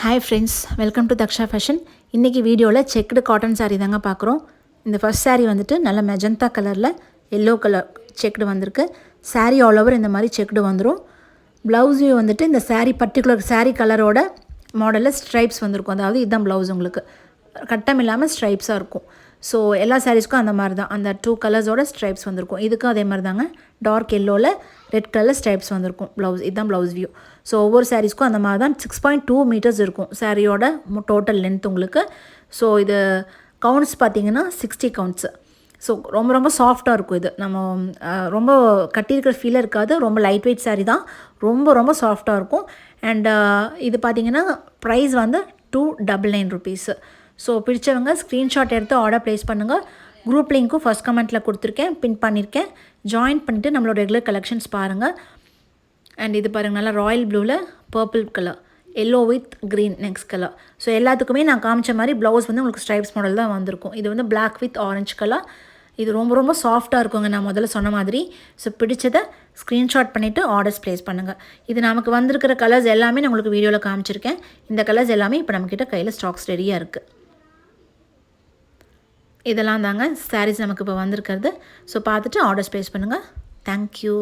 Hi friends, welcome to Daksha fashion. இன்றைக்கி வீடியோவில் checked cotton sari தாங்க பார்க்குறோம். இந்த ஃபர்ஸ்ட் சாரீ வந்துட்டு நல்ல மெஜந்தா கலரில் எல்லோ கலர் செக்குடு வந்திருக்கு. சாரீ ஆல் ஓவர் இந்த மாதிரி செக்குடு வந்துடும். ப்ளவுஸ் வந்துட்டு இந்த சாரீ பர்டிகுலர் சாரீ கலரோட மாடலில் ஸ்ட்ரைப்ஸ் வந்திருக்கும். அதாவது இதுதான் ப்ளவுஸ், உங்களுக்கு கட்டம் இல்லாமல் ஸ்ட்ரைப்ஸாக இருக்கும். ஸோ எல்லா சாரீஸ்க்கும் அந்த மாதிரி தான், அந்த 2 கலர்ஸோட ஸ்ட்ரைப்ஸ் வந்திருக்கும். இதுக்கும் அதே மாதிரி தாங்க, டார்க் எல்லோவில் ரெட் கலர் ஸ்ட்ரைப்ஸ் வந்திருக்கும். ப்ளவுஸ் இதுதான் ப்ளவுஸ் வியூ. ஸோ ஒவ்வொரு சாரீஸ்க்கும் அந்த மாதிரி தான் 6.2 மீட்டர்ஸ் இருக்கும் சாரியோட டோட்டல் லென்த் உங்களுக்கு. ஸோ இது கவுண்ட்ஸ் பார்த்திங்கன்னா 60 கவுண்ட்ஸு. ஸோ ரொம்ப ரொம்ப சாஃப்டாக இருக்கும். இது நம்ம ரொம்ப கட்டியிருக்கிற ஃபீலே இருக்காது. ரொம்ப லைட் வெயிட் சாரீ தான், ரொம்ப ரொம்ப சாஃப்டாக இருக்கும். அண்ட் இது பார்த்திங்கன்னா ப்ரைஸ் வந்து 299 ருபீஸு. ஸோ பிடிச்சவங்க ஸ்க்ரீன்ஷாட் எடுத்து ஆர்டர் ப்ளேஸ் பண்ணுங்கள். குரூப் லிங்க்கும் ஃபஸ்ட் கமெண்ட்டில் கொடுத்துருக்கேன், பின் பண்ணியிருக்கேன். ஜாயின் பண்ணிவிட்டு நம்மளோட ரெகுலர் கலெக்ஷன்ஸ் பாருங்கள். அண்ட் இது பாருங்கள், நல்லா ராயல் ப்ளூவில் purple colour, yellow with green next colour. So எல்லாத்துக்குமே நான் காமிச்ச மாதிரி ப்ளவுஸ் வந்து உங்களுக்கு ஸ்ட்ரைப்ஸ் மாடல் தான் வந்திருக்கும். இது வந்து பிளாக் வித் ஆரஞ்சு கலர். இது ரொம்ப ரொம்ப சாஃப்டாக இருக்குங்க, நான் முதல்ல சொன்ன மாதிரி. ஸோ பிடிச்சதை ஸ்க்ரீன்ஷாட் பண்ணிவிட்டு ஆர்டர்ஸ் ப்ளேஸ் பண்ணுங்கள். இது நமக்கு வந்திருக்கிற கலர்ஸ் எல்லாமே நான் உங்களுக்கு வீடியோவில் காமிச்சிருக்கேன். இந்த கலர்ஸ் எல்லாமே இப்போ நம்மக்கிட்ட கையில் ஸ்டாக்ஸ் ரெடியாக இருக்குது. இதெல்லாம் தாங்க சாரீஸ் நமக்கு இப்போ வந்திருக்கிறது. ஸோ பார்த்துட்டு ஆர்டர்ஸ் ப்ளேஸ் பண்ணுங்கள். தேங்க்யூ.